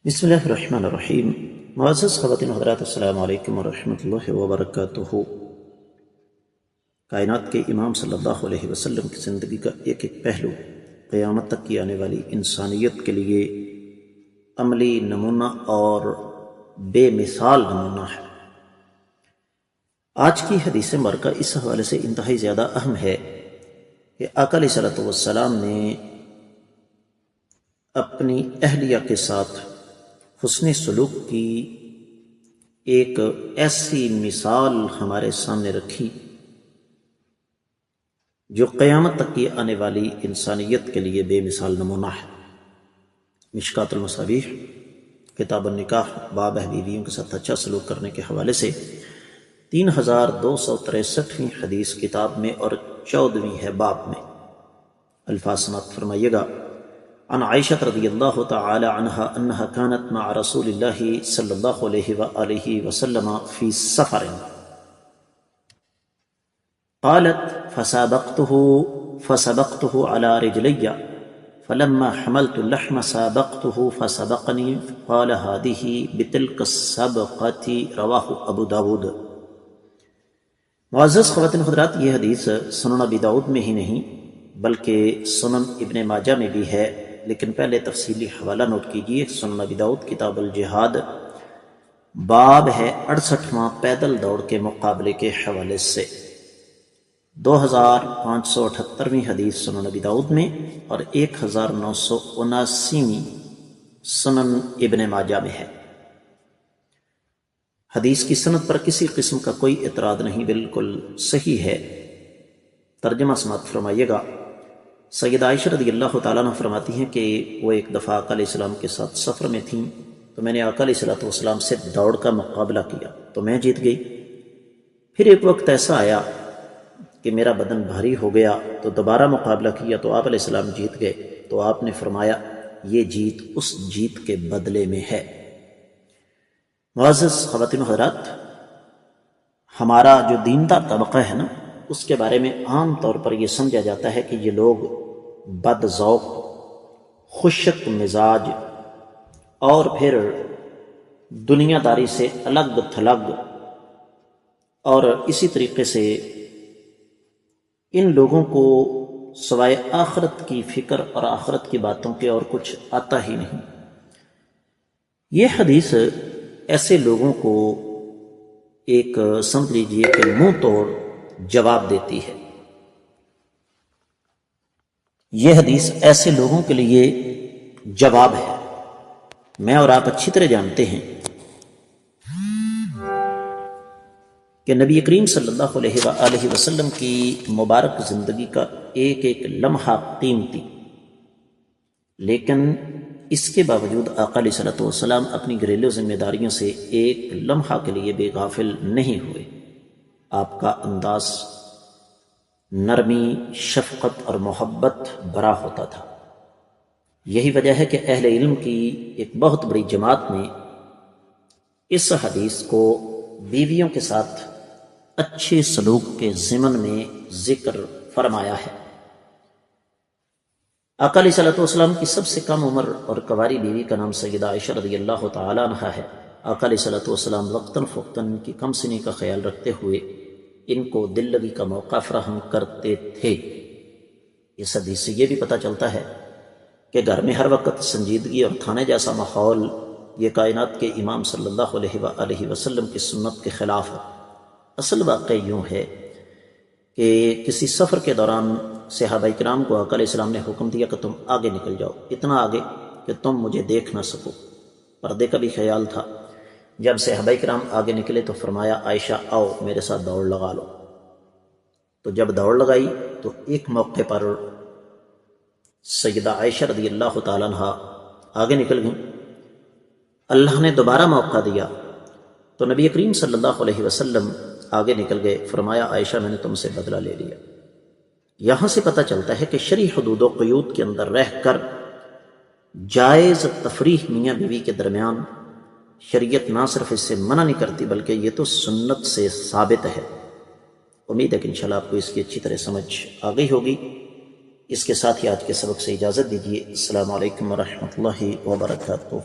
بسم اللہ الرحمن الرحیم۔ معزز خواتین حضرات، السلام علیکم ورحمۃ اللہ وبرکاتہ۔ کائنات کے امام صلی اللہ علیہ وسلم کی زندگی کا ایک ایک پہلو قیامت تک کی آنے والی انسانیت کے لیے عملی نمونہ اور بے مثال نمونہ ہے۔ آج کی حدیث مبارکہ اس حوالے سے انتہائی زیادہ اہم ہے کہ آقا علیہ الصلوۃ والسلام نے اپنی اہلیہ کے ساتھ حسن سلوک کی ایک ایسی مثال ہمارے سامنے رکھی جو قیامت تک کی آنے والی انسانیت کے لیے بے مثال نمونہ ہے۔ مشکات المصابیح کتاب النکاح باب بیویوں کے ساتھ اچھا سلوک کرنے کے حوالے سے 3263ویں حدیث کتاب میں اور 14ویں ہے باب میں۔ الفاظ سماعت فرمائیے گا۔ عن عائشہ رضی اللہ تعالی عنہا انہا كانت مع رسول اللہ صلی اللہ علیہ وآلہ وسلم فی سفر قالت فسابقته على رجلی فلما حملت اللحم سابقته فسبقني قال هذه بتلك السبقة رواہ ابو داود۔ معزز خواتین حضرات، یہ حدیث سنن ابی داود میں ہی نہیں بلکہ سنن ابن ماجہ میں بھی ہے، لیکن پہلے تفصیلی حوالہ نوٹ کیجئے۔ سنن ابی داؤد کتاب الجہاد باب ہے 68واں پیدل دوڑ کے مقابلے کے حوالے سے، 2578ویں حدیث سنن ابی داؤد میں اور 1979ویں سنن ابن ماجہ میں ہے۔ حدیث کی سند پر کسی قسم کا کوئی اعتراض نہیں، بالکل صحیح ہے۔ ترجمہ سماعت فرمائیے گا۔ سیدہ عائشہ رضی اللہ تعالیٰ عنہ فرماتی ہیں کہ وہ ایک دفعہ آقا علیہ السلام کے ساتھ سفر میں تھیں، تو میں نے آقا علیہ السلام سے دوڑ کا مقابلہ کیا تو میں جیت گئی۔ پھر ایک وقت ایسا آیا کہ میرا بدن بھاری ہو گیا تو دوبارہ مقابلہ کیا تو آپ علیہ السلام جیت گئے، تو آپ نے فرمایا یہ جیت اس جیت کے بدلے میں ہے۔ معزز خواتین و حضرات، ہمارا جو دیندار طبقہ ہے نا، اس کے بارے میں عام طور پر یہ سمجھا جاتا ہے کہ یہ لوگ بد ذوق، خشک مزاج اور پھر دنیا داری سے الگ تھلگ، اور اسی طریقے سے ان لوگوں کو سوائے آخرت کی فکر اور آخرت کی باتوں کے اور کچھ آتا ہی نہیں۔ یہ حدیث ایسے لوگوں کو ایک سمجھ لیجئے کہ منہ توڑ جواب دیتی ہے۔ یہ حدیث ایسے لوگوں کے لیے جواب ہے۔ میں اور آپ اچھی طرح جانتے ہیں کہ نبی کریم صلی اللہ علیہ وآلہ وسلم کی مبارک زندگی کا ایک ایک لمحہ قیمتی، لیکن اس کے باوجود آقا علیہ الصلوۃ والسلام اپنی گھریلو ذمہ داریوں سے ایک لمحہ کے لیے بے غافل نہیں ہوئے۔ آپ کا انداز نرمی، شفقت اور محبت بھرا ہوتا تھا۔ یہی وجہ ہے کہ اہل علم کی ایک بہت بڑی جماعت نے اس حدیث کو بیویوں کے ساتھ اچھے سلوک کے ضمن میں ذکر فرمایا ہے۔ آقا علیہ الصلوۃ والسلام کی سب سے کم عمر اور کنواری بیوی کا نام سیدہ عائشہ رضی اللہ تعالی عنہا ہے۔ آقا علیہ الصلوۃ والسلام وقتاً فوقتاً ان کی کم سنی کا خیال رکھتے ہوئے ان کو دل لگی کا موقع فراہم کرتے تھے۔ اس حدیث سے یہ بھی پتہ چلتا ہے کہ گھر میں ہر وقت سنجیدگی اور تھانے جیسا ماحول یہ کائنات کے امام صلی اللہ علیہ وآلہ وسلم کی سنت کے خلاف ہے۔ اصل واقع یوں ہے کہ کسی سفر کے دوران صحابہ کرام کو آقا علیہ السلام نے حکم دیا کہ تم آگے نکل جاؤ، اتنا آگے کہ تم مجھے دیکھ نہ سکو۔ پردے کا بھی خیال تھا۔ جب صحابہ کرام آگے نکلے تو فرمایا عائشہ آؤ میرے ساتھ دوڑ لگا لو۔ تو جب دوڑ لگائی تو ایک موقع پر سیدہ عائشہ رضی اللہ تعالیٰ عنہ آگے نکل گئیں۔ اللہ نے دوبارہ موقع دیا تو نبی کریم صلی اللہ علیہ وسلم آگے نکل گئے، فرمایا عائشہ میں نے تم سے بدلہ لے لیا۔ یہاں سے پتہ چلتا ہے کہ شرعی حدود و قیود کے اندر رہ کر جائز تفریح میاں بیوی کے درمیان شریعت نہ صرف اس سے منع نہیں کرتی بلکہ یہ تو سنت سے ثابت ہے۔ امید ہے کہ انشاءاللہ آپ کو اس کی اچھی طرح سمجھ آ گئی ہوگی۔ اس کے ساتھ ہی آج کے سبق سے اجازت دیجیے۔ السلام علیکم ورحمۃ اللہ وبرکاتہ۔